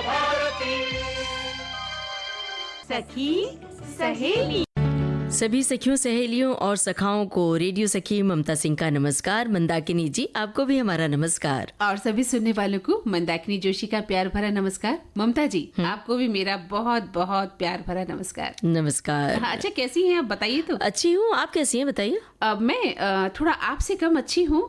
भारती। सखी सहेली। सभी सखियों, सहेलियों और सखाओं को रेडियो सखी ममता सिंह का नमस्कार। मंदाकिनी जी, आपको भी हमारा नमस्कार। और सभी सुनने वालों को मंदाकिनी जोशी का प्यार भरा नमस्कार। ममता जी, आपको भी मेरा बहुत बहुत प्यार भरा नमस्कार। नमस्कार। हाँ, अच्छा कैसी हैं आप, बताइए तो। अच्छी हूँ, आप कैसी हैं बताइए। मैं थोड़ा आपसे कम अच्छी हूँ,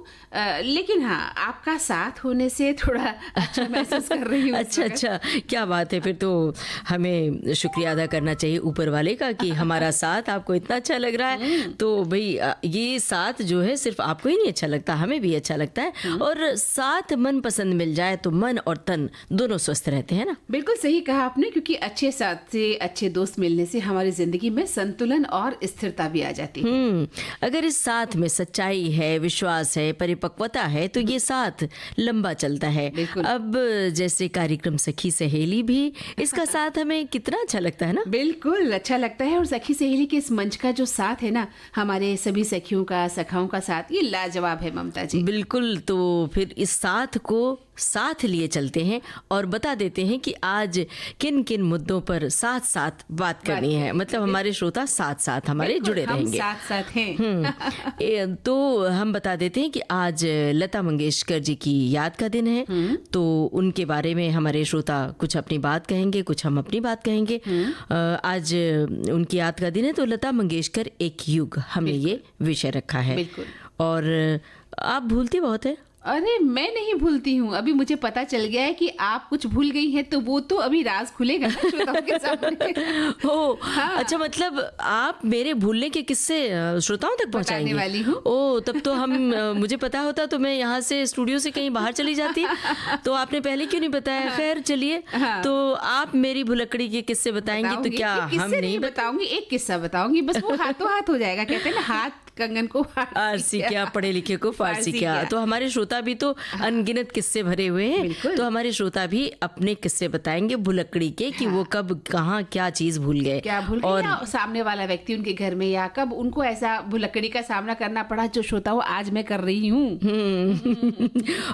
लेकिन हाँ, आपका साथ होने से थोड़ा अच्छा महसूस कर रही हूँ। अच्छा, क्या बात है। फिर तो हमें शुक्रिया अदा करना चाहिए ऊपर वाले का कि हमारा साथ आपको इतना अच्छा लग रहा है। तो भाई ये साथ जो है सिर्फ आपको ही नहीं अच्छा लगता, हमें भी अच्छा लगता है। और साथ मन पसंद मिल जाए तो मन और तन दोनों स्वस्थ रहते हैं ना। बिल्कुल सही कहा आपने, क्योंकि अच्छे साथ से अच्छे दोस्त मिलने से हमारी जिंदगी में संतुलन और स्थिरता भी आ जाती है। अगर इस साथ में सच्चाई है, विश्वास है, परिपक्वता है तो ये साथ लंबा चलता है। अब जैसे कार्यक्रम सखी सहेली भी, इसका साथ हमें कितना अच्छा लगता है ना। बिल्कुल अच्छा लगता है। और सखी सहेली के इस मंच का जो साथ है ना, हमारे सभी सखियों का, सखाओं का साथ, ये लाजवाब है ममता जी। बिल्कुल। तो फिर इस साथ को साथ लिए चलते हैं और बता देते हैं कि आज किन किन मुद्दों पर साथ साथ बात करनी है। मतलब हमारे श्रोता साथ साथ हमारे जुड़े रहेंगे, हम साथ साथ हैं। तो हम बता देते हैं कि आज लता मंगेशकर जी की याद का दिन है। तो उनके बारे में हमारे श्रोता कुछ अपनी बात कहेंगे, कुछ हम अपनी बात कहेंगे। आज उनकी याद का दिन है, तो लता मंगेशकर एक युग, हमने ये विषय रखा है। और आप भूलती बहुत है। अरे मैं नहीं भूलती हूँ, अभी मुझे पता चल गया है कि आप कुछ भूल गई हैं, तो वो तो अभी राज खुलेगा ना श्रोताओं के सामने। हाँ। अच्छा, मतलब आप मेरे भूलने के किस्से श्रोताओं तक पहुँचाएंगे वाली हूँ। ओ, तब तो हम मुझे पता होता तो मैं यहाँ से स्टूडियो से कहीं बाहर चली जाती। तो आपने पहले क्यों नहीं बताया। खैर चलिए, तो आप मेरी भुलक्कड़ी के किस्से बताएंगी तो क्या हम नहीं बताऊंगी। एक किस्सा बताऊंगी, बस वो हाथों हाथ हो जाएगा। कहते हैं ना, हाथ कंगन को फारसी क्या, पढ़े लिखे को फारसी क्या। तो हमारे श्रोता भी तो अनगिनत किस्से भरे हुए हैं। तो हमारे श्रोता भी अपने किस्से बताएंगे भुलक्कड़ी के कि वो कब कहाँ क्या चीज भूल गए, और सामने वाला व्यक्ति उनके घर में, या कब उनको ऐसा भुलक्कड़ी का सामना करना पड़ा जो श्रोताओं आज मैं कर रही हूँ।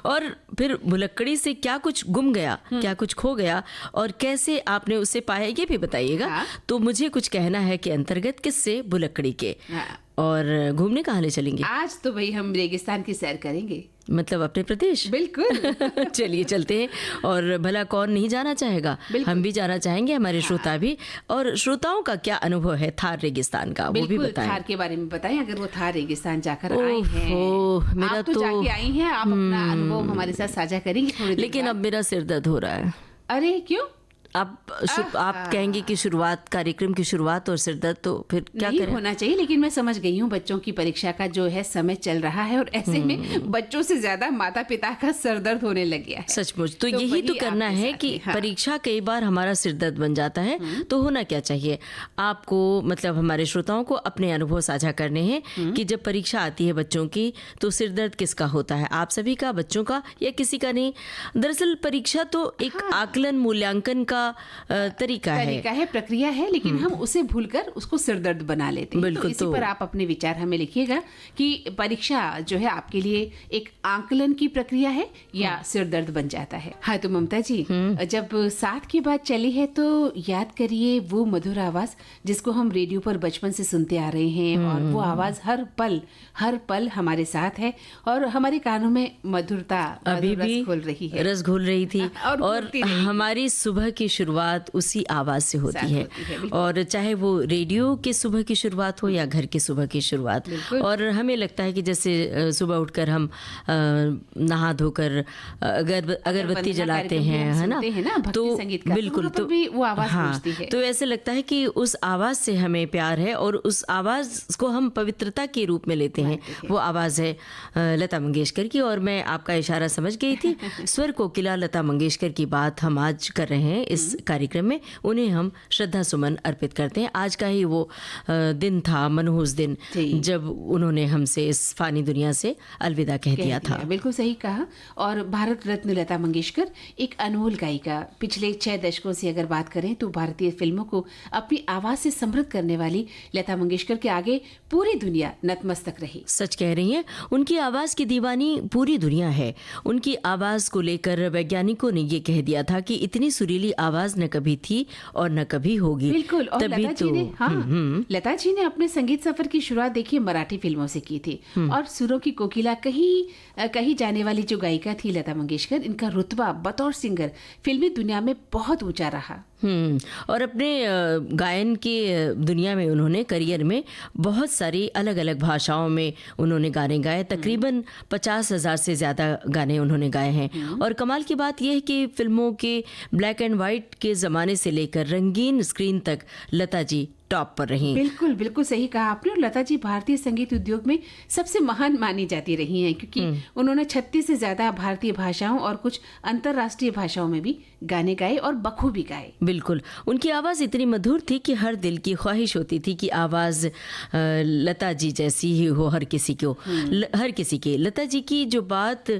और फिर भुलक्कड़ी से क्या कुछ गुम गया, क्या कुछ खो गया और कैसे आपने उसे पाया, ये भी बताइएगा। तो मुझे कुछ कहना है कि अंतर्गत किस्से भुलक्कड़ी के। और घूमने कहाँ ले चलेंगे आज? तो भाई हम रेगिस्तान की सैर करेंगे, मतलब अपने प्रदेश। बिल्कुल। चलिए चलते हैं। और भला कौन नहीं जाना चाहेगा, हम भी जाना चाहेंगे, हमारे श्रोता भी। और श्रोताओं का क्या अनुभव है थार रेगिस्तान का, वो भी बताएं। थार के बारे में बताएं, अगर वो थार रेगिस्तान जाकर आई हैं। मेरा आप तो जाके आई हैं, आप अपना अनुभव हमारे साथ साझा करेंगे। लेकिन अब मेरा सिर दर्द हो रहा है। अरे क्यों? आप कहेंगे कि शुरुआत, कार्यक्रम की शुरुआत और सिर दर्द, तो फिर क्या नहीं करें? होना चाहिए। लेकिन मैं समझ गई हूँ, बच्चों की परीक्षा का जो है समय चल रहा है, और ऐसे में बच्चों से ज्यादा माता पिता का सर दर्द होने लग गया है। सचमुच। तो यही तो करना है कि परीक्षा कई बार हमारा सिर दर्द बन जाता है। तो होना क्या चाहिए आपको, मतलब हमारे श्रोताओं को अपने अनुभव साझा करने हैं कि जब परीक्षा आती है बच्चों की तो सिर दर्द किसका होता है, आप सभी का, बच्चों का, या किसी का नहीं। दरअसल परीक्षा तो एक आकलन, मूल्यांकन का तरीका है, प्रक्रिया है, लेकिन हम उसे भूलकर उसको सिरदर्द बना लेते हैं। बिल्कुल। तो इसी पर आप अपने विचार हमें लिखिएगा कि परीक्षा जो है आपके लिए एक आकलन की प्रक्रिया है या सिरदर्द बन जाता है। हाँ, तो ममता जी, जब साथ की बात चली है तो याद करिए वो मधुर आवाज जिसको हम रेडियो पर बचपन से सुनते आ रहे हैं, और वो आवाज हर पल हमारे साथ है, और हमारे कानों में मधुरता अभी भी रस घोल रही थी। और हमारी सुबह की शुरुआत उसी आवाज से होती है। और चाहे वो रेडियो के सुबह की शुरुआत हो या घर की सुबह की शुरुआत। और हमें लगता है कि जैसे सुबह उठकर हम नहा धोकर अगरबत्ती जलाते हैं, है ना, तो बिल्कुल, तो वो आवाज पहुंचती है। तो ऐसे लगता है कि उस आवाज से हमें प्यार है और उस आवाज को हम पवित्रता के रूप में लेते हैं। वो आवाज है लता मंगेशकर की। और मैं आपका इशारा समझ गई थी। स्वर कोकिला लता मंगेशकर की बात हम आज कर रहे हैं इस इस कार्यक्रम में उन्हें हम श्रद्धा सुमन अर्पित करते हैं। आज का ही वो दिन था, मनहूस दिन, जब उन्होंने हमसे इस फानी दुनिया से अलविदा कह दिया था। बिल्कुल सही कहा। और भारत रत्न लता मंगेशकर एक अनमोल गायिका। पिछले 6 दशकों से अगर बात करें तो भारतीय फिल्मों को अपनी आवाज से समृद्ध करने वाली लता मंगेशकर के आगे पूरी दुनिया नतमस्तक रही। सच कह रही हैं, उनकी आवाज की दीवानी पूरी दुनिया है। उनकी आवाज को लेकर वैज्ञानिकों ने ये कह दिया था कि इतनी सुरीली आवाज न कभी थी और न कभी होगी। बिल्कुल। और लता जी ने अपने संगीत सफर की शुरुआत देखिए मराठी फिल्मों से की थी। और सुरों की कोकिला कही जाने वाली जो गायिका थी लता मंगेशकर, इनका रुतबा बतौर सिंगर फिल्मी दुनिया में बहुत ऊंचा रहा। और अपने गायन की दुनिया में उन्होंने करियर में बहुत सारी अलग अलग भाषाओं में उन्होंने गाने गाए। तकरीबन 50,000 से ज़्यादा गाने उन्होंने गाए हैं। और कमाल की बात यह है कि फिल्मों के ब्लैक एंड वाइट के ज़माने से लेकर रंगीन स्क्रीन तक लता जी टॉप पर रही। बिल्कुल बिल्कुल सही कहा आपने। और लता जी भारतीय संगीत उद्योग में सबसे महान मानी जाती रही हैं, क्योंकि उन्होंने 36 से ज्यादा भारतीय भाषाओं और कुछ अंतर्राष्ट्रीय भाषाओं में भी गाने गाए और बखूबी गाए। बिल्कुल। उनकी आवाज़ इतनी मधुर थी कि हर दिल की ख्वाहिश होती थी कि आवाज़ लता जी जैसी ही हो हर किसी को, हर किसी की। लता जी की जो बात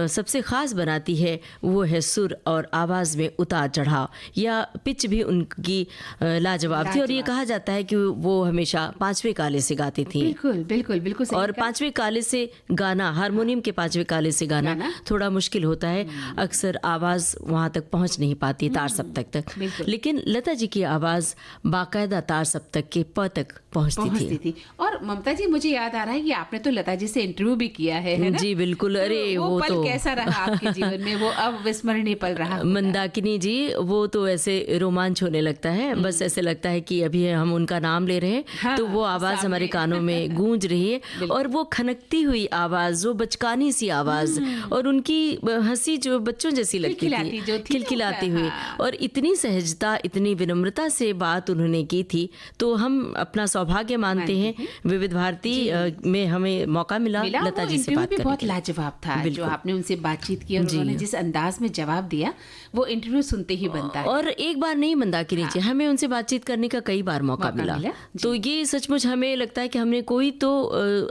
सबसे ख़ास बनाती है वो है सुर और आवाज़ में उतार चढ़ाव, या पिच भी उनकी लाजवाब थी। और ये कहा जाता है कि वो हमेशा 5वें काले से गाती थी। बिल्कुल बिल्कुल बिल्कुल सही। और 5वें काले से गाना, हारमोनियम के 5वें काले से गाना थोड़ा मुश्किल होता है। अक्सर आवाज़ वहाँ तक पहुँच नहीं पाती तार सप्तक तक, लेकिन लता जी की आवाज़ बाकायदा तार सप्तक के प तक पहुँचती थी। और ममता जी, मुझे याद आ रहा है कि आपने तो लता जी से इंटरव्यू भी किया है ना? जी बिल्कुल। अरे वो पल तो कैसा रहा आपके जीवन में? वो अब विस्मरणीय पल रहा। मंदाकिनी जी, वो तो ऐसे रोमांच होने लगता है, बस ऐसे लगता है कि अभी हम उनका नाम ले रहे हैं तो वो आवाज हमारे कानों में गूंज रही है। और वो खनकती हुई आवाज, वो बचकानी सी आवाज, और उनकी हंसी जो बच्चों जैसी लगती थी, खिलखिलाती हुई, और इतनी सहजता, इतनी विनम्रता से बात उन्होंने की थी। तो हम अपना सौभाग्य मानते हैं विविध भारती में हमें मौका मिला लता जी से बात करने। बहुत लाजवाब था जो आपने उनसे बातचीत की, और उन्होंने जिस अंदाज में जवाब दिया वो इंटरव्यू सुनते ही बनता है। और एक बार नहीं मंदाकिनी जी, हमें उनसे बातचीत करने का कई बार मौका मिला। तो ये सचमुच हमें लगता है कि हमने कोई तो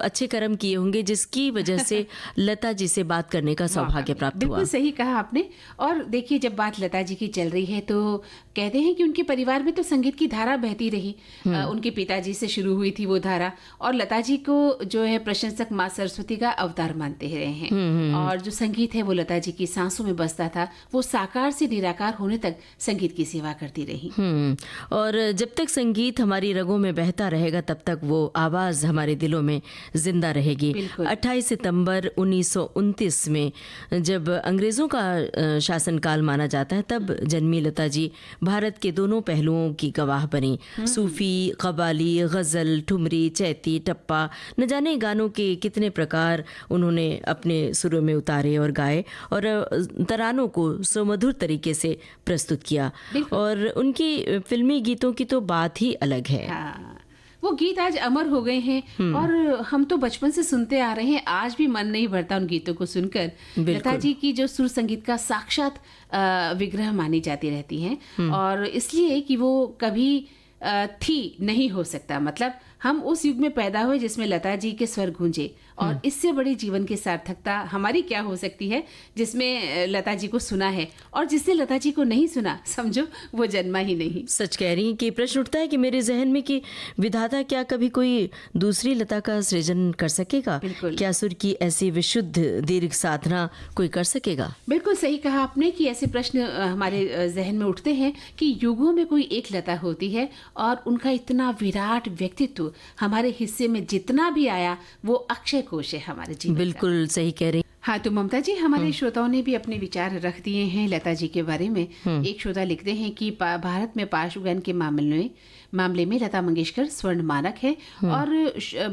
अच्छे कर्म किए होंगे जिसकी वजह से लता जी से बात करने का सौभाग्य प्राप्त हुआ। बिल्कुल सही कहा आपने। और देखिए, जब बात लता जी की चल रही है तो कहते हैं कि उनके परिवार में तो संगीत की धारा बहती रही। उनके पिताजी से शुरू हुई थी वो धारा, और लता जी को जो है प्रशंसक माँ सरस्वती का अवतार मानते रहे हैं। और जो संगीत है वो लता जी की सांसों में बसता था। वो साकार से निराकार होने तक संगीत की सेवा करती रही। और जब तक संगीत हमारी रगों में बहता रहेगा तब तक वो आवाज़ हमारे दिलों में जिंदा रहेगी। 28 सितंबर 1929 में जब अंग्रेज़ों का शासनकाल माना जाता है, तब जन्मी लता जी भारत के दोनों पहलुओं की गवाह बनी। सूफी, कव्वाली, गज़ल, ठुमरी, चैती, टप्पा, न जाने गानों के कितने प्रकार उन्होंने अपने सुरों में उतारे और गाए, और तरानों को सुमधुर तरीके से प्रस्तुत किया। और उनकी फिल्मी गीतों की तो बात ही अलग है। वो गीत आज अमर हो गए हैं, और हम तो बचपन से सुनते आ रहे हैं। आज भी मन नहीं भरता उन गीतों को सुनकर। लता जी की जो सुर संगीत का साक्षात विग्रह मानी जाती रहती हैं, और इसलिए कि वो कभी थी नहीं हो सकता। मतलब हम उस युग में पैदा हुए जिसमें लता जी के स्वर गूंजे, और इससे बड़ी जीवन की सार्थकता हमारी क्या हो सकती है जिसमें लता जी को सुना है, और जिसने लता जी को नहीं सुना समझो वो जन्मा ही नहीं। सच कह रही हैं कि प्रश्न उठता है कि मेरे जहन में कि विधाता क्या कभी कोई दूसरी लता का सृजन कर सकेगा? क्या सुर की ऐसी विशुद्ध दीर्घ साधना कोई कर सकेगा? बिल्कुल सही कहा आपने कि ऐसे प्रश्न हमारे जहन में उठते हैं कि युगों में कोई एक लता होती है, और उनका इतना विराट व्यक्तित्व हमारे हिस्से में जितना भी आया वो अक्षय कोश है हमारे जीवन। बिल्कुल सही कह रही। हाँ, तो ममता जी, हमारे श्रोताओं ने भी अपने विचार रख दिए हैं लता जी के बारे में। एक श्रोता लिखते हैं कि भारत में पार्श्व गायन के मामले में मामले में लता मंगेशकर स्वर्ण मानक है और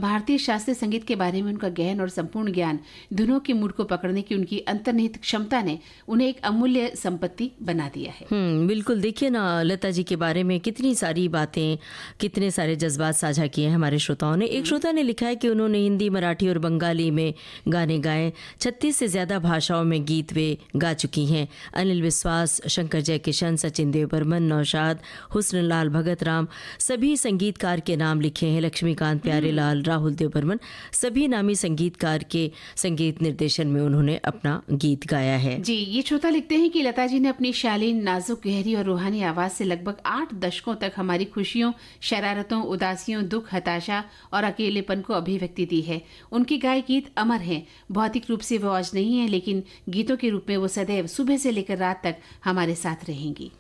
भारतीय शास्त्रीय संगीत के बारे में उनका गहन और संपूर्ण ज्ञान, धुनों के मूड को पकड़ने की उनकी अंतर्निहित क्षमता ने उन्हें एक अमूल्य संपत्ति बना दिया है। बिल्कुल। देखिए ना, लता जी के बारे में कितनी सारी बातें, कितने सारे जज्बात साझा किए हैं हमारे श्रोताओं ने। एक श्रोता ने लिखा है कि उन्होंने हिंदी, मराठी और बंगाली में गाने गाए। 36 से ज्यादा भाषाओं में गीत वे गा चुकी हैं। अनिल विश्वास, शंकर जयकिशन, सचिन देव बर्मन, नौशाद, हुस्न लाल भगत राम, सभी संगीतकार के नाम लिखे हैं। लक्ष्मीकांत प्यारेलाल, राहुल देव बर्मन, सभी नामी संगीतकार के संगीत निर्देशन में उन्होंने अपना गीत गाया है। जी, ये श्रोता लिखते हैं कि लता जी ने अपनी शालीन, नाजुक, गहरी और रूहानी आवाज से लगभग 8 दशकों तक हमारी खुशियों, शरारतों, उदासियों, दुख, हताशा और अकेलेपन को अभिव्यक्ति दी है। उनके गाए गीत अमर हैं। भौतिक रूप से वो आज नहीं है, लेकिन गीतों के रूप में वो सदैव सुबह से लेकर रात तक हमारे साथ रहेंगी।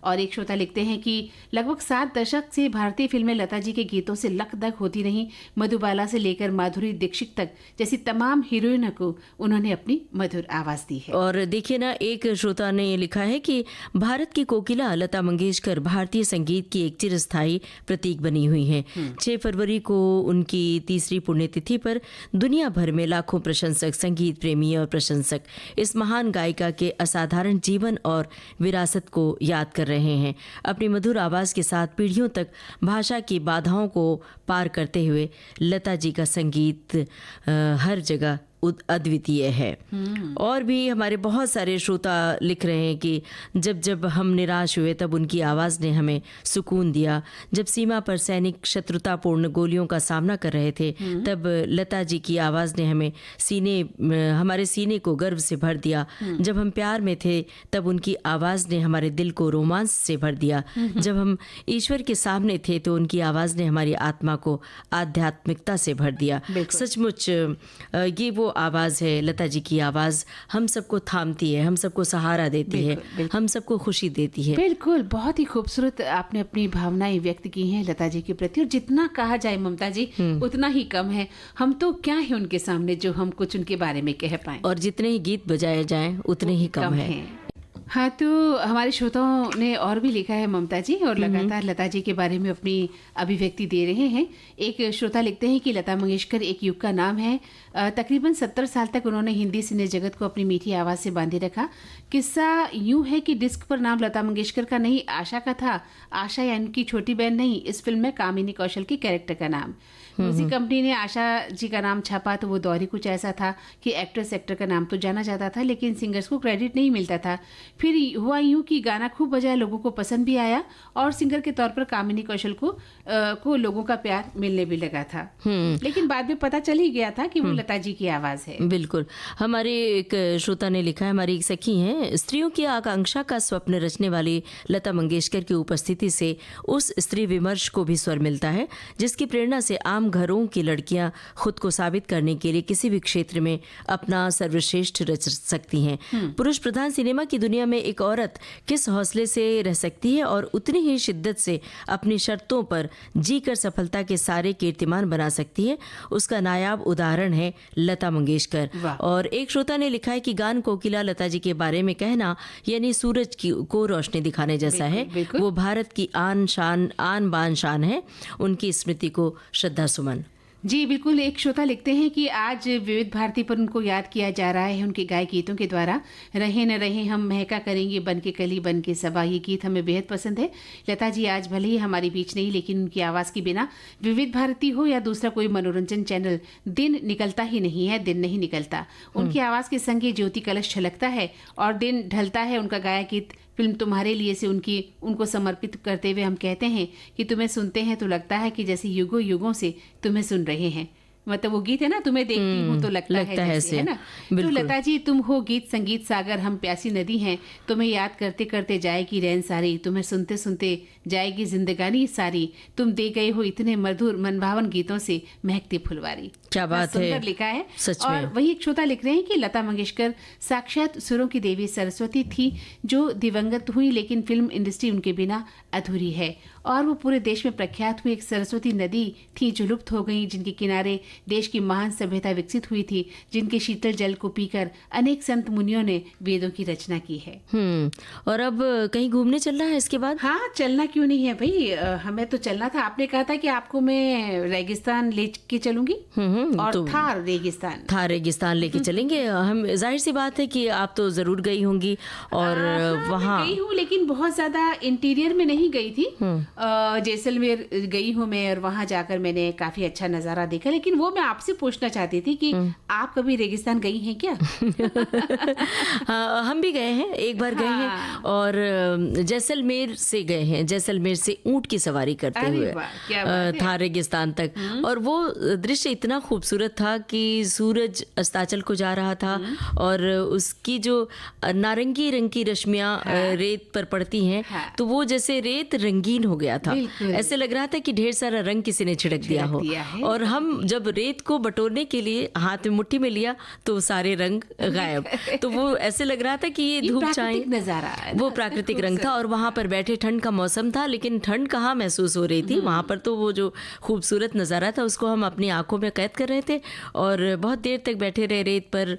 और एक श्रोता लिखते हैं कि लगभग 7 दशक से भारतीय फिल्में लता जी के गीतों से लकदक होती रहीं। मधुबाला से लेकर माधुरी दीक्षित तक जैसी तमाम हीरोइनों को उन्होंने अपनी मधुर आवाज दी है। और देखिए ना, एक श्रोता ने लिखा है कि भारत की कोकिला लता मंगेशकर भारतीय संगीत की एक चिरस्थायी प्रतीक बनी हुई हैं। 6 फरवरी को उनकी 3री पुण्यतिथि पर दुनिया भर में लाखों प्रशंसक, संगीत प्रेमी और प्रशंसक इस महान गायिका के असाधारण जीवन और विरासत को याद कर रहे हैं। अपनी मधुर आवाज के साथ पीढ़ियों तक भाषा की बाधाओं को पार करते हुए लता जी का संगीत हर जगह अद्वितीय है। और भी हमारे बहुत सारे श्रोता लिख रहे हैं कि जब जब हम निराश हुए तब उनकी आवाज़ ने हमें सुकून दिया। जब सीमा पर सैनिक शत्रुतापूर्ण गोलियों का सामना कर रहे थे तब लता जी की आवाज़ ने हमारे सीने को गर्व से भर दिया। जब हम प्यार में थे तब उनकी आवाज़ ने हमारे दिल को रोमांस से भर दिया। जब हम ईश्वर के सामने थे तो उनकी आवाज़ ने हमारी आत्मा को आध्यात्मिकता से भर दिया। सचमुच ये वो आवाज़ है, लता जी की आवाज़ हम सबको थामती है, हम सबको सहारा देती है, हम सबको खुशी देती है। बिल्कुल, बहुत ही खूबसूरत आपने अपनी भावनाएं व्यक्त की हैं लता जी के प्रति। और जितना कहा जाए ममता जी उतना ही कम है। हम तो क्या है उनके सामने जो हम कुछ उनके बारे में कह पाएं। और जितने ही गीत बजाए जाएं उतने ही कम है। हाँ, तो हमारे श्रोताओं ने और भी लिखा है ममता जी, और लगातार लता जी के बारे में अपनी अभिव्यक्ति दे रहे हैं। एक श्रोता लिखते हैं कि लता मंगेशकर एक युग का नाम है। तकरीबन 70 साल तक उन्होंने हिंदी सिने जगत को अपनी मीठी आवाज़ से बांधे रखा। किस्सा यूं है कि डिस्क पर नाम लता मंगेशकर का नहीं, आशा का था। आशा या उनकी छोटी बहन नहीं, इस फिल्म में कामिनी कौशल की कैरेक्टर का नाम। म्यूजिक कंपनी ने आशा जी का नाम छापा तो वो दौर ही कुछ ऐसा था कि एक्टर का नाम तो जाना जाता था, लेकिन सिंगर्स को क्रेडिट नहीं मिलता था। फिर हुआ यूं कि गाना खूब बजाया, लोगों को पसंद भी आया और सिंगर के तौर पर कामिनी कौशल को लोगों का प्यार मिलने भी लगा था। लेकिन बाद में पता चल ही गया था कि वो लता जी की आवाज है। बिल्कुल। हमारे एक श्रोता ने लिखा है, हमारी एक सखी हैं, स्त्रियों की आकांक्षा का स्वप्न रचने वाली लता मंगेशकर की उपस्थिति से उस स्त्री विमर्श को भी स्वर मिलता है जिसकी प्रेरणा से आम घरों की लड़कियां खुद को साबित करने के लिए किसी भी क्षेत्र में अपना सर्वश्रेष्ठ रच सकती हैं। पुरुष प्रधान सिनेमा की दुनिया में एक औरत किस हौसले से रह सकती है और उतनी ही शिद्दत से अपनी शर्तों पर जीकर सफलता के सारे कीर्तिमान बना सकती है, उसका नायाब उदाहरण है लता मंगेशकर। और एक श्रोता ने लिखा है कि गान कोकिला लता जी के बारे में कहना यानी सूरज को रोशनी दिखाने जैसा है। वो भारत की आन बान शान है। उनकी स्मृति को श्रद्धा सुमन। जी बिल्कुल। एक श्रोता लिखते हैं कि आज विविध भारती पर उनको याद किया जा रहा है उनके गाय गीतों के द्वारा। रहे न रहे हम महका करेंगे बन के कली बन के सबा, ये गीत हमें बेहद पसंद है। लता जी आज भले ही हमारे बीच नहीं, लेकिन उनकी आवाज़ के बिना विविध भारती हो या दूसरा कोई मनोरंजन चैनल, दिन निकलता ही नहीं है, दिन नहीं निकलता। उनकी आवाज़ के संग ज्योति कलश छलकता है और दिन ढलता है। उनका गाया गीत फिल्म तुम्हारे लिए से उनको समर्पित करते हुए हम कहते हैं कि तुम्हें सुनते हैं तो लगता है कि जैसे युगों युगों से तुम्हें सुन रहे हैं। मतलब वो गीत है ना, तुम्हें देखती हूँ तो लगता है जैसे, है ना। तो लता जी तुम हो गीत संगीत सागर, हम प्यासी नदी हैं, तुम्हें याद करते करते जाएगी रैन सारी, तुम्हें सुनते सुनते जाएगी जिंदगानी सारी, तुम दे गए हो इतने मधुर मनभावन गीतों से महकती फुलवारी। क्या बात है, सुंदर लिखा है। सच और में। वही एक श्रोता लिख रहे हैं कि लता मंगेशकर साक्षात सुरों की देवी सरस्वती थी जो दिवंगत हुई, लेकिन फिल्म इंडस्ट्री उनके बिना अधूरी है। और वो पूरे देश में प्रख्यात हुई एक सरस्वती नदी थी जो लुप्त हो गई, जिनके किनारे देश की महान सभ्यता विकसित हुई थी, जिनके शीतल जल को पीकर अनेक संत मुनियों ने वेदों की रचना की है। और अब कहीं घूमने चलना है इसके बाद? हाँ, चलना क्यों नहीं है भाई, हमें तो चलना था। आपने कहा था कि आपको मैं रेगिस्तान लेके चलूंगी और तो थार रेगिस्तान लेके चलेंगे। हम जाहिर सी बात है कि आप तो जरूर गई होंगी और वहाँ गई हूँ, लेकिन बहुत ज्यादा इंटीरियर में नहीं गई थी। जैसलमेर गई हूँ मैं और वहां जाकर मैंने काफी अच्छा नजारा देखा। लेकिन वो मैं आपसे पूछना चाहती थी कि आप कभी रेगिस्तान गई हैं क्या? हम भी गए हैं, एक बार गए हैं और जैसलमेर से गए हैं, जैसलमेर से ऊंट की सवारी करते हुए थार रेगिस्तान तक। और वो दृश्य इतना खूबसूरत था कि सूरज अस्ताचल को जा रहा था और उसकी जो नारंगी रंग की रश्मियां रेत पर पड़ती हैं, तो वो जैसे रेत रंगीन हो गया था। ऐसे लग रहा था कि ढेर सारा रंग किसी ने छिड़क दिया हो। और हम जब रेत को बटोरने के लिए हाथ में मुट्ठी में लिया तो सारे रंग गायब। तो वो ऐसे लग रहा था कि ये धूप छाई नजारा, वो प्राकृतिक रंग था। और वहां पर बैठे ठंड का मौसम था, लेकिन ठंड कहाँ महसूस हो रही थी वहां पर। तो वो जो खूबसूरत नजारा था उसको हम अपनी आंखों में कैद कर रहे थे और बहुत देर तक बैठे रहे रेत पर,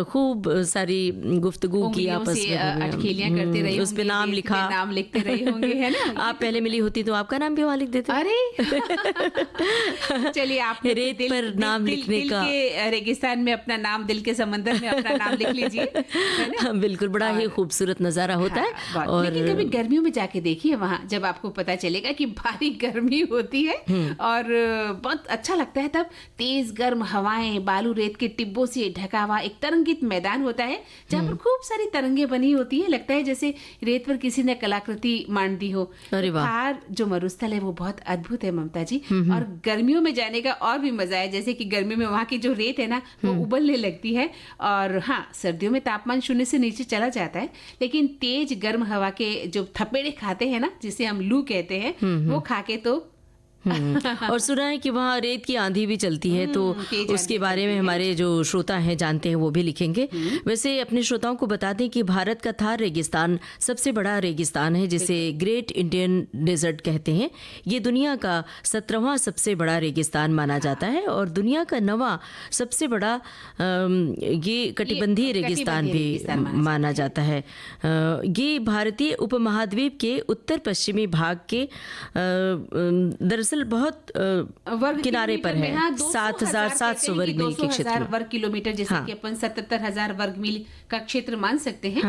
खूब सारी गुफ्तगू की, आपस में अटखेलियां करते रहे, उस पे नाम लिखा, नाम लिखते रहे होंगे, है ना? आप पहले मिली होती तो आपका नाम भी वहां लिख देते। अरे चलिए, आप रेत पर नाम लिखने का, रेगिस्तान में अपना नाम, दिल के समंदर में अपना नाम लिख लीजिए। बिल्कुल, बड़ा ही खूबसूरत नजारा होता है। और लेकिन कभी गर्मियों में जाके देखिए वहां, जब आपको पता चलेगा कि भारी गर्मी होती है और बहुत अच्छा लगता है। तब तेज गर्म हवाएं, बालू रेत के टिब्बों से ढका हुआ एक तरंगित मैदान होता है जहाँ पर खूब सारी तरंगे बनी होती है। लगता है जैसे रेत पर किसी ने कलाकृति मान दी हो। थार जो मरुस्थल है वो बहुत अद्भुत है ममता जी। और गर्मियों में जाने का और भी मजा है, जैसे कि गर्मियों में वहाँ की जो रेत है ना वो उबलने लगती है। और हाँ, सर्दियों में तापमान 0 से नीचे चला जाता है, लेकिन तेज गर्म हवा के जो थपेड़े खाते हैं ना, जिसे हम लू कहते हैं, वो खा के तो और सुना है कि वहाँ रेत की आंधी भी चलती है, तो उसके बारे में हमारे जो श्रोता हैं जानते हैं वो भी लिखेंगे। वैसे अपने श्रोताओं को बता दें कि भारत का थार रेगिस्तान सबसे बड़ा रेगिस्तान है, जिसे ग्रेट इंडियन डेजर्ट कहते हैं। ये दुनिया का 17वां सबसे बड़ा रेगिस्तान माना जाता है और दुनिया का 9वां सबसे बड़ा ये कटिबंधीय रेगिस्तान भी माना जाता है। ये भारतीय उपमहाद्वीप के उत्तर पश्चिमी भाग के दरअसल बहुत किनारे पर है। 7,700 वर्ग मील के क्षेत्र, वर्ग किलोमीटर, जैसे कि अपन 77,000 वर्ग मील का क्षेत्र मान सकते हैं।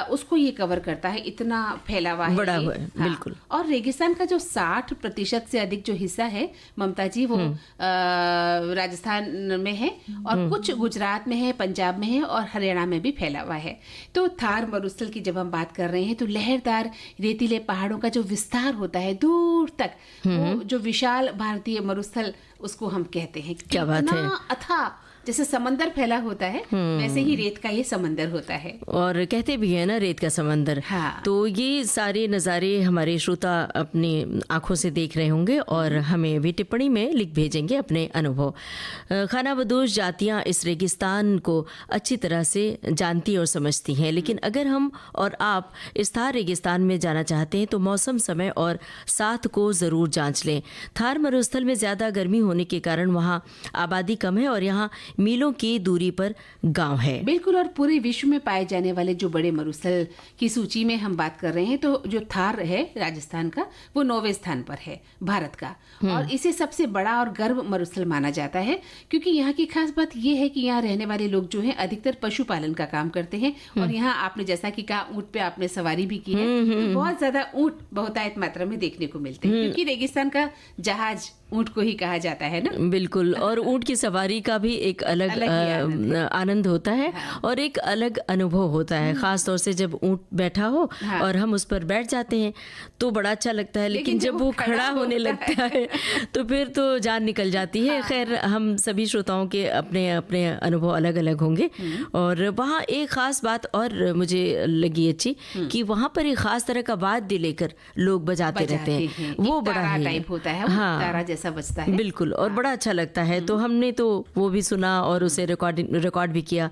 उसको ये कवर करता है, इतना फैला हुआ है, बड़ा हुआ है। बिल्कुल। और रेगिस्तान का जो 60% से अधिक जो हिस्सा है ममता जी, वो राजस्थान में है और कुछ गुजरात में है, पंजाब में है और हरियाणा में भी फैला हुआ है। तो थार मरुस्थल की जब हम बात कर रहे हैं तो लहरदार रेतीले पहाड़ों का जो विस्तार होता है दूर तक, वो जो विशाल भारतीय मरुस्थल उसको हम कहते हैं। क्या बात है। अथाह जैसे समंदर फैला होता है, वैसे ही रेत का ये समंदर होता है। और कहते भी है ना रेत का समंदर। तो ये सारे नज़ारे हमारे श्रोता अपनी आंखों से देख रहे होंगे और हमें भी टिप्पणी में लिख भेजेंगे अपने अनुभव। खानाबदोश जातियाँ इस रेगिस्तान को अच्छी तरह से जानती और समझती हैं, लेकिन अगर हम और आप इस थार रेगिस्तान में जाना चाहते हैं तो मौसम, समय और साथ को ज़रूर जांच लें। थार मरुस्थल में ज़्यादा गर्मी होने के कारण वहाँ आबादी कम है और यहाँ मीलों की दूरी पर गांव है। बिल्कुल। और पूरे विश्व में पाए जाने वाले जो बड़े मरुस्थल की सूची में हम बात कर रहे हैं तो जो थार है राजस्थान का, वो 9वें स्थान पर है भारत का। और इसे सबसे बड़ा और गर्व मरुस्थल माना जाता है, क्योंकि यहाँ की खास बात ये है कि यहाँ रहने वाले लोग जो हैं अधिकतर पशुपालन का काम करते हैं। और यहाँ आपने जैसा कि कहा, ऊंट पे आपने सवारी भी की है, तो बहुत ज्यादा ऊंट बहुतायत मात्रा में देखने को मिलते हैं, क्योंकि रेगिस्तान का जहाज ऊंट को ही कहा जाता है ना। बिल्कुल। और ऊंट की सवारी का भी एक अलग आनंद होता है और एक अलग अनुभव होता है, खास तौर से जब ऊंट बैठा हो और हम उस पर बैठ जाते हैं तो बड़ा अच्छा लगता है। लेकिन जब वो खड़ा होने लगता है तो फिर तो जान निकल जाती है। खैर, हम सभी श्रोताओं के अपने अपने अनुभव अलग अलग होंगे। और वहाँ एक खास बात और मुझे लगी अच्छी कि वहाँ पर एक खास तरह का वाद्य लेकर लोग बजाते रहते हैं। वो बड़ा टाइप होता है, तारा जैसा सा बजता है। बिल्कुल, और बड़ा अच्छा लगता है। तो हमने तो वो भी सुना और उसे रिकॉर्ड भी किया।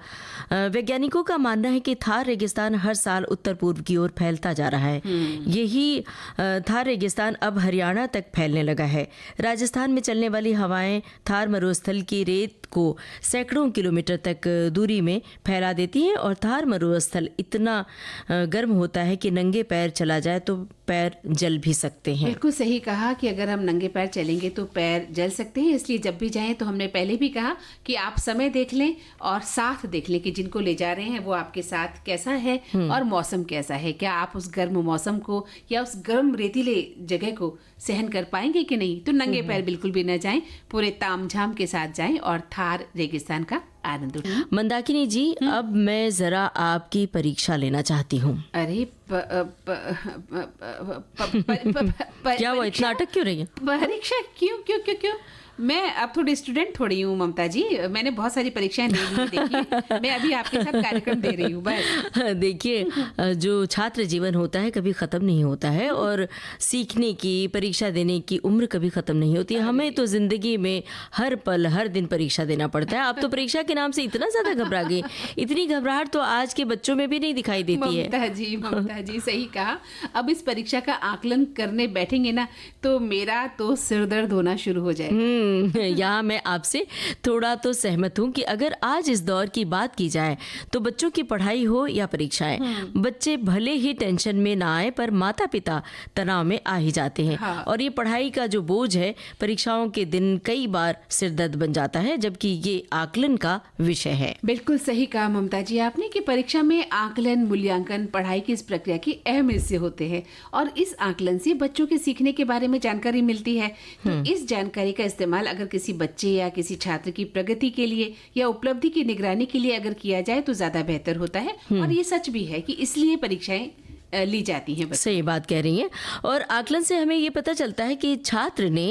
वैज्ञानिकों का मानना है कि थार रेगिस्तान हर साल उत्तर पूर्व की ओर फैलता जा रहा है। यही थार रेगिस्तान अब हरियाणा तक फैलने लगा है। राजस्थान में चलने वाली हवाएं थार मरुस्थल की रेत को सैकड़ों किलोमीटर तक दूरी में फैला देती हैं और थार मरुस्थल इतना गर्म होता है कि नंगे पैर चला जाए तो पैर जल भी सकते हैं। बिल्कुल सही कहा कि अगर हम नंगे पैर चलेंगे तो पैर जल सकते हैं। इसलिए जब भी जाएं तो हमने पहले भी कहा कि आप समय देख लें और साथ देख लें कि जिनको ले जा रहे हैं वो आपके साथ कैसा है और मौसम कैसा है। क्या आप उस गर्म मौसम को या उस गर्म रेतीले जगह को सहन कर पाएंगे कि नहीं। तो नंगे पैर बिल्कुल भी न जाएं, पूरे तामझाम के साथ जाएं और थार रेगिस्तान का आनंद उठाएं। मंदाकिनी जी, अब मैं जरा आपकी परीक्षा लेना चाहती हूँ। अरे क्या वो इतना अटक क्यों रही है? परीक्षा क्यों क्यों क्यों क्यों? मैं अब थोड़ी स्टूडेंट थोड़ी हूँ ममता जी। मैंने बहुत सारी परीक्षाएं दे ली, देखिए मैं अभी आपके साथ कार्यक्रम दे रही हूँ बस। देखिए, जो छात्र जीवन होता है कभी ख़त्म नहीं होता है और सीखने की, परीक्षा देने की उम्र कभी ख़त्म नहीं होती है। हमें तो ज़िंदगी में हर पल हर दिन परीक्षा देना पड़ता है। आप तो परीक्षा के नाम से इतना ज़्यादा घबरा गई। इतनी घबराहट तो आज के बच्चों में भी नहीं दिखाई देती है। ममता जी सही कहा। अब इस परीक्षा का आकलन करने बैठेंगे ना तो मेरा तो सिर दर्द होना शुरू हो जाएगा। यहाँ मैं आपसे थोड़ा तो सहमत हूँ कि अगर आज इस दौर की बात की जाए तो बच्चों की पढ़ाई हो या परीक्षाएं, बच्चे भले ही टेंशन में ना आए पर माता पिता तनाव में आ ही जाते हैं। हाँ। और ये पढ़ाई का जो बोझ है परीक्षाओं के दिन कई बार सिरदर्द बन जाता है, जबकि ये आकलन का विषय है। बिल्कुल सही कहा ममता जी आपने कि परीक्षा में आकलन, मूल्यांकन पढ़ाई की इस प्रक्रिया की अहम हिस्से होते हैं और इस आकलन से बच्चों के सीखने के बारे में जानकारी मिलती है। तो इस जानकारी का इस्तेमाल अगर किसी बच्चे या किसी छात्र की प्रगति के लिए या उपलब्धि की निगरानी के लिए अगर किया जाए तो ज्यादा बेहतर होता है। और ये सच भी है कि इसलिए परीक्षाएं ली जाती हैं। सही बात कह रही हैं। और आकलन से हमें ये पता चलता है कि छात्र ने,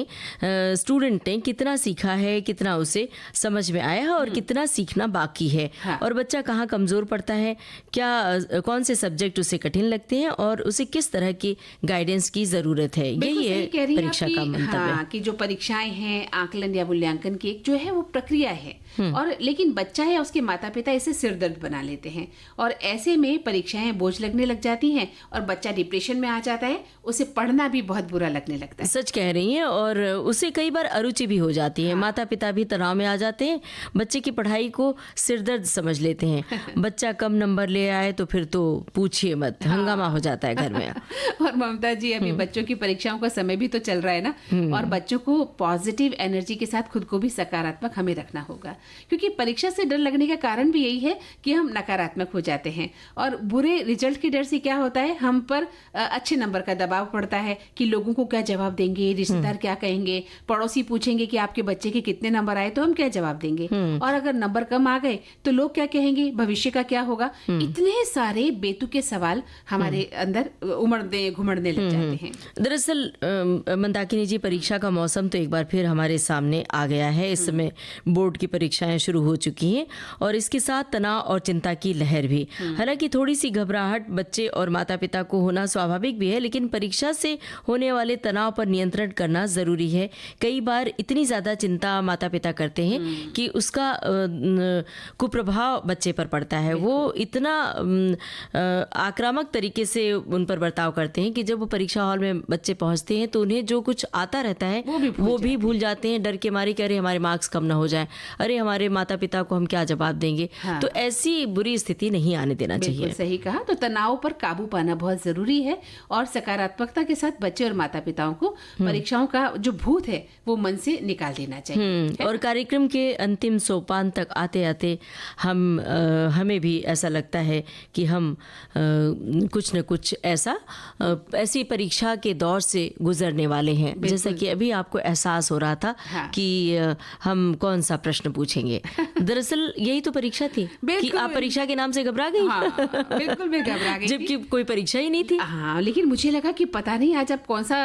स्टूडेंट ने कितना सीखा है, कितना उसे समझ में आया है और कितना सीखना बाकी है। हाँ। और बच्चा कहाँ कमज़ोर पड़ता है, क्या कौन से सब्जेक्ट उसे कठिन लगते हैं और उसे किस तरह की गाइडेंस की ज़रूरत है। यही है परीक्षा का मंतव्य। हाँ, कि जो परीक्षाएं हैं, आकलन या मूल्यांकन की एक जो है वो प्रक्रिया है और लेकिन बच्चा या उसके माता पिता इसे सिरदर्द बना लेते हैं और ऐसे में परीक्षाएं बोझ लगने लग जाती हैं और बच्चा डिप्रेशन में आ जाता है। उसे पढ़ना भी बहुत बुरा लगने लगता है। सच कह रही हैं। और उसे कई बार अरुचि भी हो जाती है। हाँ। माता पिता भी तनाव में आ जाते हैं, बच्चे की पढ़ाई को सिरदर्द समझ लेते हैं। बच्चा कम नंबर ले आए तो फिर तो पूछिए मत, हंगामा हो जाता है घर में। और ममता जी अभी बच्चों की परीक्षाओं का समय भी तो चल रहा है ना, और बच्चों को पॉजिटिव एनर्जी के साथ खुद को भी सकारात्मक हमें रखना होगा, क्योंकि परीक्षा से डर लगने का कारण भी यही है कि हम नकारात्मक हो जाते हैं और बुरे रिजल्ट के डर से क्या होता है, हम पर अच्छे नंबर का दबाव पड़ता है कि लोगों को क्या जवाब देंगे, रिश्तेदार क्या कहेंगे, पड़ोसी पूछेंगे कि आपके बच्चे के कितने नंबर आए तो हम क्या जवाब देंगे, और अगर नंबर कम आ गए तो लोग क्या कहेंगे, भविष्य का क्या होगा। इतने सारे बेतुके सवाल हमारे अंदर उमड़ने घुमड़ने लग जाते हैं। दरअसल मंदाकिनी जी, परीक्षा का मौसम तो एक बार फिर हमारे सामने आ गया है। इस समय बोर्ड की परीक्षाएं शुरू हो चुकी हैं और इसके साथ तनाव और चिंता की लहर भी। हालांकि थोड़ी सी घबराहट बच्चे और माता पिता को होना स्वाभाविक भी है, लेकिन परीक्षा से होने वाले तनाव पर नियंत्रण करना जरूरी है। कई बार इतनी ज्यादा चिंता माता पिता करते हैं कि उसका कुप्रभाव बच्चे पर पड़ता है। वो इतना आक्रामक तरीके से उन पर बर्ताव करते हैं कि जब वो परीक्षा हॉल में बच्चे पहुंचते हैं तो उन्हें जो कुछ आता रहता है वो भी भूल जाते हैं, डर के मारे कि अरे हमारे मार्क्स कम ना हो जाए, अरे हमारे माता पिता को हम क्या जवाब देंगे। हाँ। तो ऐसी बुरी स्थिति नहीं आने देना चाहिए। सही कहा। तो तनाव पर काबू पाना बहुत जरूरी है और सकारात्मकता के साथ बच्चे और माता पिताओं को परीक्षाओं का जो भूत है वो मन से निकाल देना चाहिए। और कार्यक्रम के अंतिम सोपान तक आते आते हमें भी ऐसा लगता है कि हम कुछ न कुछ ऐसी परीक्षा के दौर से गुजरने वाले हैं। जैसा कि अभी आपको एहसास हो रहा था। हाँ। कि हम कौन सा प्रश्न पूछेंगे। दरअसल यही तो परीक्षा थी कि आप परीक्षा के नाम से घबरा गई। हाँ, बिल्कुल भी घबरा गई। जबकि कोई कोई परीक्षा ही नहीं थी। हाँ, लेकिन मुझे लगा कि पता नहीं आज आप कौन सा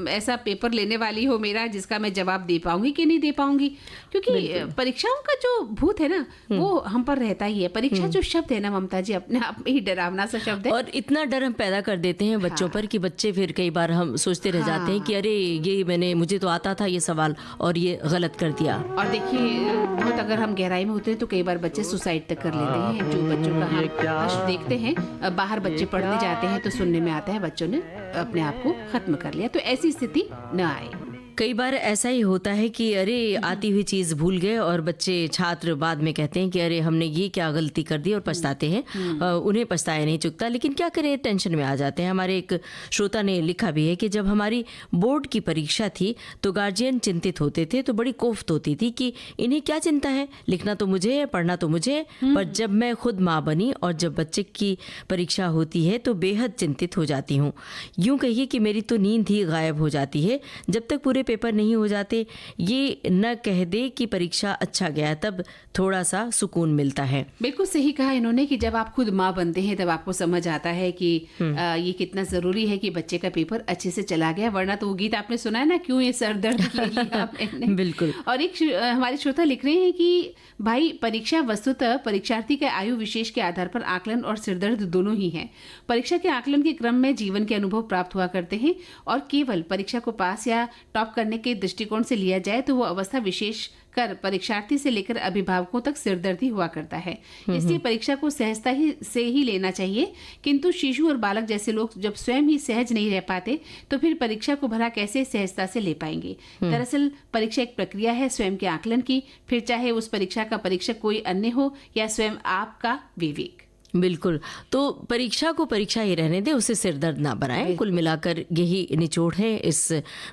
ऐसा पेपर लेने वाली हो मेरा जिसका मैं जवाब दे पाऊंगी कि नहीं दे पाऊंगी, क्योंकि परीक्षाओं का जो भूत है ना वो हम पर रहता ही है। परीक्षा जो शब्द है ना ममता जी, अपने आप में ही डरावना सा शब्द है, और इतना डर हम पैदा कर देते हैं बच्चों पर कि बच्चे फिर कई बार हम सोचते रह जाते हैं कि अरे ये मुझे तो आता था ये सवाल और ये गलत कर दिया। और देखिए बहुत अगर हम गहराई में उतरे तो कई बार बच्चे सुसाइड तक कर लेते हैं। जो बच्चों का हम हश्र देखते हैं, बाहर बच्चे पढ़ने जाते हैं तो सुनने में आता है बच्चों ने अपने आप को खत्म कर लिया। तो ऐसी स्थिति न आए। कई बार ऐसा ही होता है कि अरे आती हुई चीज़ भूल गए और बच्चे छात्र बाद में कहते हैं कि अरे हमने ये क्या गलती कर दी और पछताते हैं। उन्हें पछताया नहीं चुकता, लेकिन क्या करें टेंशन में आ जाते हैं। हमारे एक श्रोता ने लिखा भी है कि जब हमारी बोर्ड की परीक्षा थी तो गार्जियन चिंतित होते थे तो बड़ी कोफ्त होती थी कि इन्हें क्या चिंता है, लिखना तो मुझे है, पढ़ना तो मुझे है। पर जब मैं खुद माँ बनी और जब बच्चे की परीक्षा होती है तो बेहद चिंतित हो जाती हूँ। यूँ कहिए कि मेरी तो नींद ही गायब हो जाती है जब तक पूरे पेपर नहीं हो जाते। ये न कह दे कि परीक्षा अच्छा गया, तब थोड़ा सा सुकून मिलता है। बिल्कुल सही कहा इन्होंने कि जब आप खुद माँ बनते हैं तब आपको समझ आता है कि ये कितना जरूरी है कि बच्चे का पेपर अच्छे से चला गया, वरना तो वो गीत आपने सुना है ना, क्यों ये सर दर्द ले लिया आपने। बिल्कुल। और एक हमारे श्रोता लिख रहे हैं कि भाई परीक्षा वस्तुतः परीक्षार्थी के आयु विशेष के आधार पर आकलन और सिरदर्द दोनों ही है। परीक्षा के आकलन के क्रम में जीवन के अनुभव प्राप्त हुआ करते हैं और केवल परीक्षा को पास या टॉप करने के दृष्टिकोण से लिया जाए तो वो अवस्था विशेष कर परीक्षार्थी से लेकर अभिभावकों तक सिरदर्दी हुआ करता है। इसलिए परीक्षा को सहजता से ही लेना चाहिए, किंतु शिशु और बालक जैसे लोग जब स्वयं ही सहज नहीं रह पाते तो फिर परीक्षा को भला कैसे सहजता से ले पाएंगे। दरअसल परीक्षा एक प्रक्रिया है स्वयं के आकलन की, फिर चाहे उस परीक्षा का परीक्षक कोई अन्य हो या स्वयं आपका विवेक। बिल्कुल। तो परीक्षा को परीक्षा ही रहने दे, उसे सिरदर्द ना बनाएं। कुल मिलाकर यही निचोड़ है इस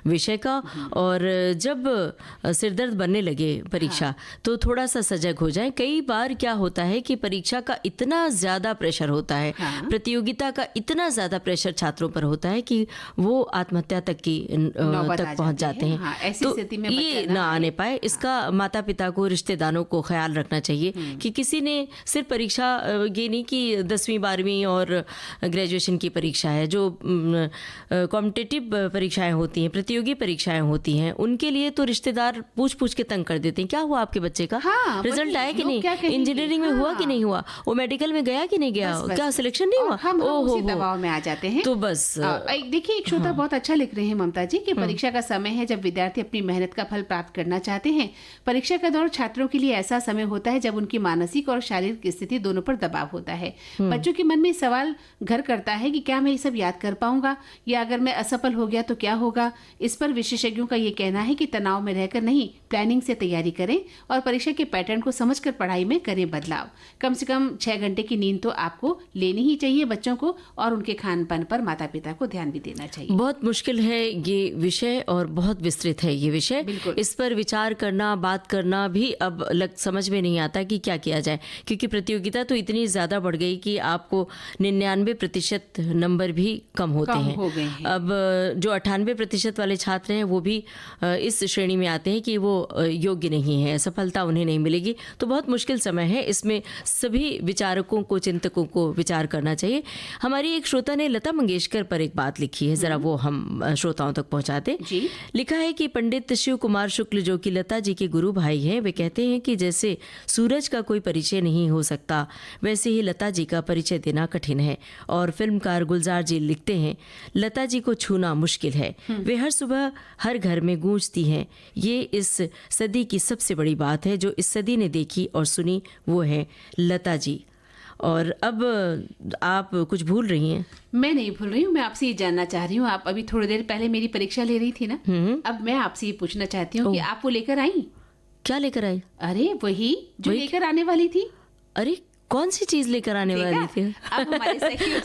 विषय का। और जब सिरदर्द बनने लगे परीक्षा तो थोड़ा सा सजग हो जाएं। कई बार क्या होता है कि परीक्षा का इतना ज़्यादा प्रेशर होता है, प्रतियोगिता का इतना ज़्यादा प्रेशर छात्रों पर होता है कि वो आत्महत्या तक पहुंच जाते हैं। तो ये ना आने पाए, इसका माता पिता को, रिश्तेदारों को ख्याल रखना चाहिए कि किसी ने सिर्फ परीक्षा ये नहीं कि 10वीं 12वीं और ग्रेजुएशन की परीक्षा है, जो कॉम्पिटिटिव परीक्षाएं होती हैं, प्रतियोगी परीक्षाएं होती हैं, उनके लिए तो रिश्तेदार पूछ पूछ के तंग कर देते हैं, क्या हुआ आपके बच्चे का, रिजल्ट आया कि नहीं, इंजीनियरिंग में हुआ कि नहीं हुआ, वो मेडिकल में गया कि नहीं गया, क्या सिलेक्शन नहीं हुआ, हम उसी दबाव में आ जाते हैं। तो बस देखिए एक श्रोता बहुत अच्छा लिख रहे हैं ममता जी कि परीक्षा का समय है जब विद्यार्थी अपनी मेहनत का फल प्राप्त करना चाहते हैं। परीक्षा का दौर छात्रों के लिए ऐसा समय होता है जब उनकी मानसिक और शारीरिक स्थिति दोनों पर दबाव होता है। बच्चों के मन में सवाल घर करता है कि क्या मैं ये सब याद कर पाऊंगा, या अगर मैं असफल हो गया तो क्या होगा। इस पर विशेषज्ञों का ये कहना है कि तनाव में रहकर नहीं, प्लानिंग से तैयारी करें और परीक्षा के पैटर्न को समझकर पढ़ाई में करें बदलाव। कम से कम 6 घंटे की नींद तो आपको लेनी ही चाहिए बच्चों को, और उनके खान पान पर माता पिता को ध्यान भी देना चाहिए। बहुत मुश्किल है ये विषय और बहुत विस्तृत है ये विषय। इस पर विचार करना, बात करना भी अब समझ में नहीं आता कि क्या किया जाए, क्योंकि प्रतियोगिता तो इतनी ज्यादा बढ़ गई कि आपको 99% नंबर भी कम होते हैं। अब जो 98% वाले छात्र हैं वो भी इस श्रेणी में आते हैं कि वो योग्य नहीं है, सफलता उन्हें नहीं मिलेगी। तो बहुत मुश्किल समय है, इसमें सभी विचारकों को, चिंतकों को विचार करना चाहिए। हमारी एक श्रोता ने लता मंगेशकर पर एक बात लिखी है, जरा वो हम श्रोताओं तक पहुंचाते। लिखा है कि पंडित शिव कुमार शुक्ल जो कि लता जी के गुरु भाई हैं, वे कहते हैं कि जैसे सूरज का कोई परिचय नहीं हो सकता, वैसे ही लता जी का परिचय देना कठिन है। और फिल्मकार गुलजार जी लिखते हैं, लता जी को छूना मुश्किल है, वे हर सुबह हर घर में गूंजती हैं। ये इस सदी की सबसे बड़ी बात है जो इस सदी ने देखी और सुनी, वो है लता जी। और अब आप कुछ भूल रही हैं? मैं नहीं भूल रही हूँ, मैं आपसे ये जानना चाह रही हूँ, आप अभी थोड़ी देर पहले मेरी परीक्षा ले रही थी ना, अब मैं आपसे ये पूछना चाहती हूँ कि आप वो लेकर आई? क्या लेकर आई? अरे वही जो लेकर आने वाली थी। अरे कौन सी चीज लेकर आने वाली थी? अब हमारे सखी को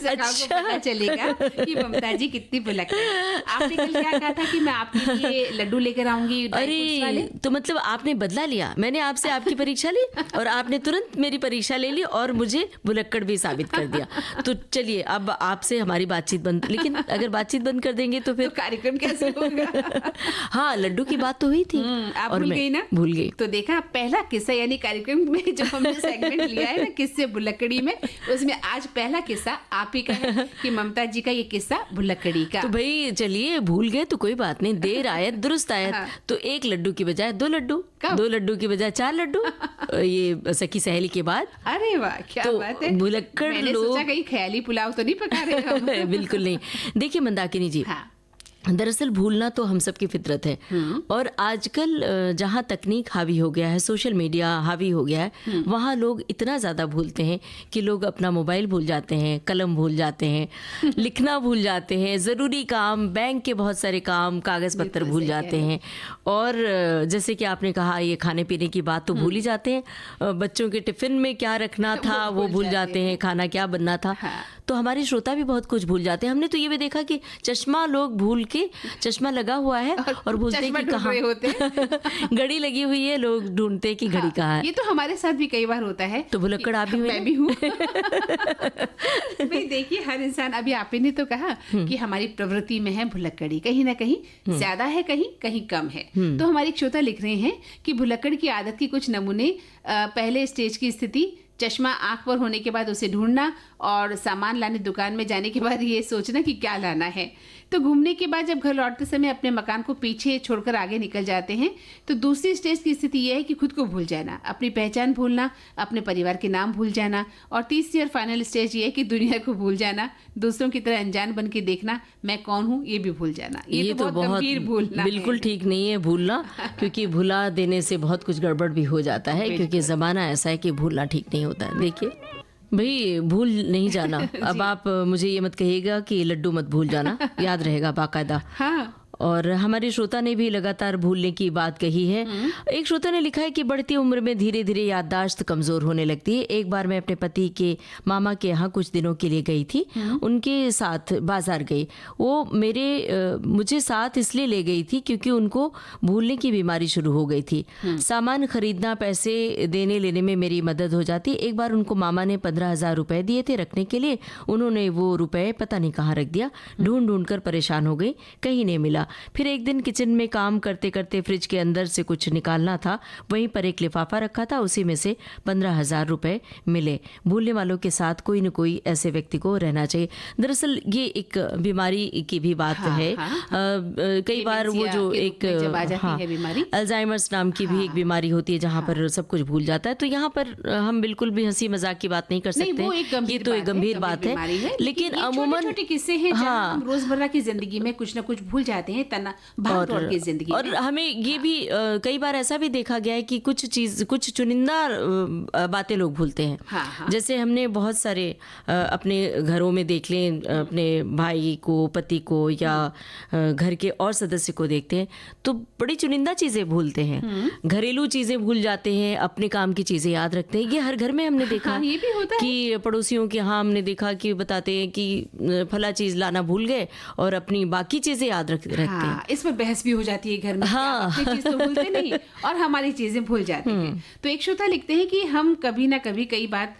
पता चलेगा कि ममता जी कितनी भुलक है। आपने कल क्या कहा था कि मैं आपके लिए लड्डू लेकर आऊंगी? अरे तो मतलब आपने बदला लिया, मैंने आपसे आपकी परीक्षा ली और आपने तुरंत मेरी परीक्षा ले ली और मुझे भुलक्कड़ भी साबित कर दिया। तो चलिए अब आपसे हमारी बातचीत बंद, लेकिन अगर बातचीत बंद कर देंगे तो फिर कार्यक्रम कैसे होगा? हाँ, लड्डू की बात तो हुई थी, आप भूल गई ना? भूल गई। तो देखा, पहला किस्सा यानी कार्यक्रम में जो हमने सेगमेंट लिया है ना, किस्से भुलक्कड़ी में, उसमें आज पहला किस्सा आप ही का है कि ममता जी का ये किस्सा भुलक्कड़ी का। तो भाई चलिए, भूल गए तो कोई बात नहीं, देर आयत दुरुस्त आयत। हाँ। तो 1 लड्डू की बजाय 2 लड्डू, 2 लड्डू की बजाय 4 लड्डू, ये सखी सहेली के बाद। अरे वाह, क्या तो बात है। भुलक्कड़ मैंने सोचा कहीं ख्याली पुलाव तो नहीं पका रहे हम। बिल्कुल नहीं। देखिए मंदाकिनी जी, हाँ। दरअसल भूलना तो हम सबकी फितरत है, और आजकल जहाँ तकनीक हावी हो गया है, सोशल मीडिया हावी हो गया है, वहाँ लोग इतना ज़्यादा भूलते हैं कि लोग अपना मोबाइल भूल जाते हैं, कलम भूल जाते हैं, लिखना भूल जाते हैं, ज़रूरी काम, बैंक के बहुत सारे काम, कागज़ पत्तर भूल जाते हैं। और जैसे कि आपने कहा, ये खाने पीने की बात तो भूल ही जाते हैं, बच्चों के टिफ़िन में क्या रखना था वो भूल जाते हैं, खाना क्या बनना था। तो हमारे श्रोता भी बहुत कुछ भूल जाते हैं। हमने तो ये भी देखा कि चश्मा लोग भूल के, चश्मा लगा हुआ है और भूलते हैं कि कहाँ होते घड़ी लगी हुई है, लोग ढूंढते हैं कि घड़ी कहाँ है। ये तो हमारे साथ भी कई बार होता है। तो भुलक्कड़ आप भी हुए? मैं भी हूँ। भाई देखिए, हर इंसान, अभी आप ही ने तो कहा कि हमारी प्रवृत्ति में है भुलक्कड़ी, कहीं ना कहीं ज्यादा है, कहीं कम है। तो हमारी एक श्रोता लिख रहे हैं कि भुलक्कड़ की आदत की कुछ नमूने। पहले स्टेज की स्थिति, चश्मा आंख पर होने के बाद उसे ढूंढना, और सामान लाने दुकान में जाने के बाद ये सोचना कि क्या लाना है। तो घूमने के बाद जब घर लौटते समय अपने मकान को पीछे छोड़कर आगे निकल जाते हैं। तो दूसरी स्टेज की स्थिति यह है कि खुद को भूल जाना, अपनी पहचान भूलना, अपने परिवार के नाम भूल जाना। और तीसरी और फाइनल स्टेज ये है कि दुनिया को भूल जाना, दूसरों की तरह अनजान बन के देखना, मैं कौन हूँ ये भी भूल जाना। ये तो बहुत गंभीर भूलना, बिल्कुल ठीक नहीं है भूलना, क्योंकि भुला देने से बहुत कुछ गड़बड़ भी हो जाता है, क्योंकि ज़माना ऐसा है कि भूलना ठीक नहीं होता है। देखिए भाई, भूल नहीं जाना। अब आप मुझे ये मत कहिएगा कि लड्डू मत भूल जाना, याद रहेगा बाकायदा। हाँ। और हमारे श्रोता ने भी लगातार भूलने की बात कही है। एक श्रोता ने लिखा है कि बढ़ती उम्र में धीरे धीरे याददाश्त कमज़ोर होने लगती है। एक बार मैं अपने पति के मामा के यहाँ कुछ दिनों के लिए गई थी, उनके साथ बाजार गई। वो मुझे साथ इसलिए ले गई थी क्योंकि उनको भूलने की बीमारी शुरू हो गई थी। सामान खरीदना, पैसे देने लेने में मेरी मदद हो जाती। एक बार उनको मामा ने 15,000 रुपये दिए थे रखने के लिए, उन्होंने वो रुपये पता नहीं कहाँ रख दिया। ढूंढ कर परेशान हो गई, कहीं नहीं मिला। फिर एक दिन किचन में काम करते करते फ्रिज के अंदर से कुछ निकालना था, वहीं पर एक लिफाफा रखा था, उसी में से 15,000 रुपये मिले। भूलने वालों के साथ कोई न कोई ऐसे व्यक्ति को रहना चाहिए। दरअसल ये एक बीमारी की भी बात है। कई बार वो जो एक अल्जाइमर्स नाम की भी एक बीमारी होती है, जहाँ पर सब कुछ भूल जाता है। तो यहाँ पर हम बिल्कुल भी हंसी मजाक की बात नहीं कर सकते, ये तो एक गंभीर बात है। लेकिन अमूमन छोटे किस्से हैं, हम रोजमर्रा की जिंदगी में कुछ न कुछ भूल जाते हैं, भाग-दौड़ की जिंदगी और हमें ये भी कई बार ऐसा भी देखा गया है कि कुछ चुनिंदा बातें लोग भूलते हैं। जैसे हमने बहुत सारे अपने घरों में देख लें, अपने भाई को, पति को या घर के और सदस्य को देखते हैं तो बड़ी चुनिंदा चीजें भूलते हैं, घरेलू चीजें भूल जाते हैं, अपने काम की चीजें याद रखते हैं। ये हर घर में हमने देखा ये भी होता कि पड़ोसियों के यहाँ हमने देखा कि बताते हैं कि फला चीज लाना भूल गए और अपनी बाकी चीजें याद रखते हैं। इस पर बहस भी हो जाती है घर में। अपनी चीज तो भूलते नहीं और हमारी चीजें भूल जाते हैं। तो एक श्रोता लिखते हैं कि हम कभी ना कभी कई बार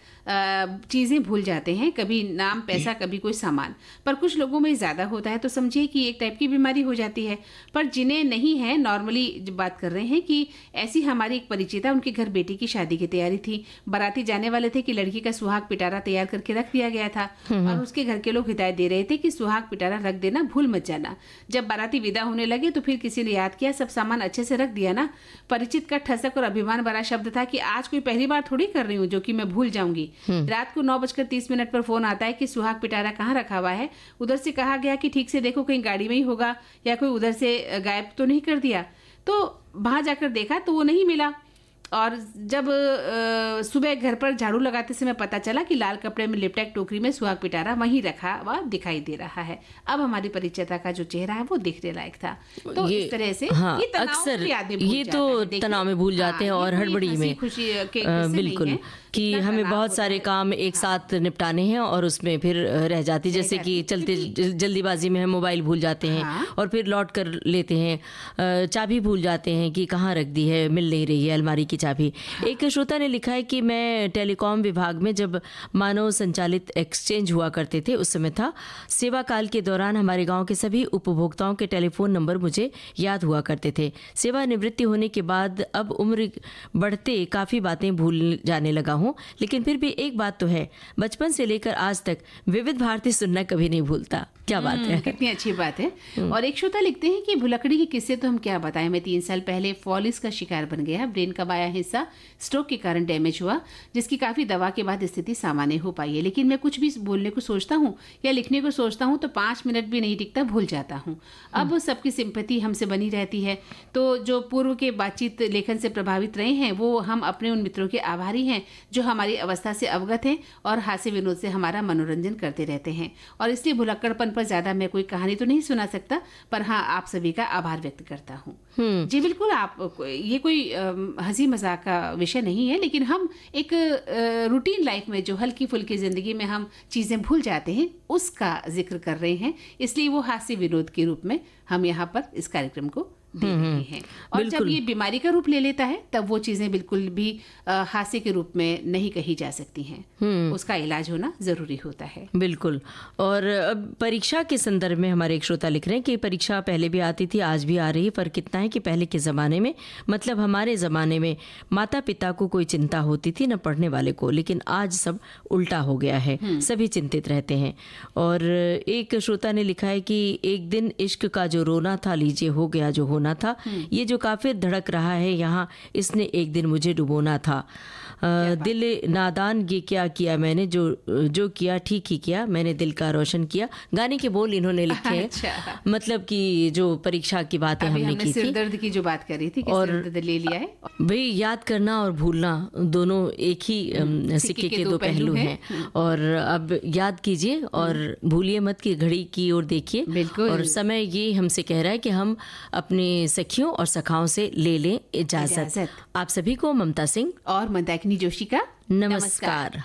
चीज़ें भूल जाते हैं, कभी नाम, पैसा, कभी कोई सामान। पर कुछ लोगों में ज़्यादा होता है तो समझिए कि एक टाइप की बीमारी हो जाती है। पर जिन्हें नहीं है, नॉर्मली जब बात कर रहे हैं कि ऐसी हमारी एक परिचिता, उनके घर बेटी की शादी की तैयारी थी, बाराती जाने वाले थे कि लड़की का सुहाग पिटारा तैयार करके रख दिया गया था और उसके घर के लोग हिदायत दे रहे थे कि सुहाग पिटारा रख देना, भूल मत जाना। जब बाराती विदा होने लगे तो फिर किसी ने याद किया, सब सामान अच्छे से रख दिया ना। परिचित का ठसक और अभिमान भरा शब्द था कि आज कोई पहली बार थोड़ी कर रही हूँ जो कि मैं भूल जाऊंगी। रात को 9:30 पर फोन आता है कि सुहाग पिटारा कहाँ रखा हुआ है। उधर से कहा गया कि ठीक से देखो कहीं गाड़ी में ही होगा या कोई उधर से गायब तो नहीं कर दिया। तो वहां जाकर देखा तो वो नहीं मिला और जब सुबह घर पर झाड़ू लगाते समय पता चला कि लाल कपड़े में लिपटा एक टोकरी में सुहाग पिटारा वहीं रखा हुआ दिखाई दे रहा है। अब हमारी परिचिता का जो चेहरा है वो देखने लायक था। तो इस तरह से हाँ, ये अक्सर ये तो तनाव में भूल जाते हैं और हड़बड़ी में बिल्कुल कि हमें बहुत सारे काम एक साथ निपटाने हैं और उसमें फिर रह जाती, जैसे कि चलते जल्दीबाजी में हम मोबाइल भूल जाते हैं और फिर लौट कर लेते हैं, चाबी भूल जाते हैं कि कहाँ रख दी है, मिल नहीं रही है, अलमारी की की चाबी। एक श्रोता ने लिखा है कि मैं टेलीकॉम विभाग में जब मानव संचालित एक्सचेंज हुआ करते थे उस समय था। सेवा काल के दौरान हमारे गांव के सभी उपभोक्ताओं के टेलीफोन नंबर मुझे याद हुआ करते थे। सेवानिवृत्ति होने के बाद अब उम्र बढ़ते काफ़ी बातें भूल जाने लगा हूँ, लेकिन फिर भी एक बात तो है, बचपन से लेकर आज तक विविध भारती सुनना कभी नहीं भूलता। क्या बात है, कितनी अच्छी बात है। और एक श्रोता लिखते हैं कि भुलक्कड़ी के किस्से तो हम क्या बताएं। मैं 3 साल पहले फॉलिस का शिकार बन गया। ब्रेन का बायां हिस्सा स्ट्रोक के कारण डैमेज हुआ, जिसकी काफी दवा के बाद स्थिति सामान्य हो पाई है। लेकिन मैं कुछ भी बोलने को सोचता हूँ या लिखने को सोचता हूँ तो 5 मिनट भी नहीं टिकता, भूल जाता हूँ। अब सबकी सिंपैथी हमसे बनी रहती है। तो जो पूर्व के बातचीत लेखन से प्रभावित रहे हैं वो हम अपने उन मित्रों के आभारी हैं जो हमारी अवस्था से अवगत हैं और हास्य विनोद से हमारा मनोरंजन करते रहते हैं। और इसलिए भुलक्कड़पन पर ज्यादा मैं कोई कहानी तो नहीं सुना सकता, पर हाँ आप सभी का आभार व्यक्त करता हूँ। जी बिल्कुल, आप ये कोई हंसी मजाक का विषय नहीं है, लेकिन हम एक रूटीन लाइफ में जो हल्की फुल्की जिंदगी में हम चीजें भूल जाते हैं उसका जिक्र कर रहे हैं, इसलिए वो हास्य विनोद के रूप में हम यहाँ पर इस कार्यक्रम को दे रहे हैं। और जब ये बीमारी का रूप ले लेता है तब वो चीजें बिल्कुल भी हास्य के रूप में नहीं कही जा सकती हैं। उसका इलाज होना जरूरी होता है। बिल्कुल। और अब परीक्षा के संदर्भ में हमारे एक श्रोता लिख रहे हैं कि परीक्षा पहले भी आती थी, आज भी आ रही है। फर्क इतना है कि पहले के ज़माने में, मतलब हमारे ज़माने में माता पिता को कोई चिंता होती थी न पढ़ने वाले को, लेकिन आज सब उल्टा हो गया है, सभी चिंतित रहते हैं। और एक श्रोता ने लिखा है कि एक दिन इश्क का जो रोना था लीजिए हो गया जो होना था, ये जो काफिर धड़क रहा है यहाँ, इसने एक दिन मुझे डुबोना था। दिल नादान ये क्या किया मैंने, जो किया ठीक ही किया, मैंने दिल का रोशन किया। गाने के बोल इन्होंने लिखे हैं। अच्छा। मतलब कि जो परीक्षा की बातें हमने की थी, सिर दर्द की जो बात करी थी कि और सिर दर्द ले लिया है। भाई याद करना और भूलना दोनों एक ही सिक्के के दो पहलू हैं। और अब याद कीजिए और भूलिए मत कि घड़ी की ओर देखिए। और समय ये हमसे कह रहा है कि हम अपने सखियों और सखाओं से ले लें इजाजत। आप सभी को ममता सिंह और मंदाकिनी जोशी का नमस्कार।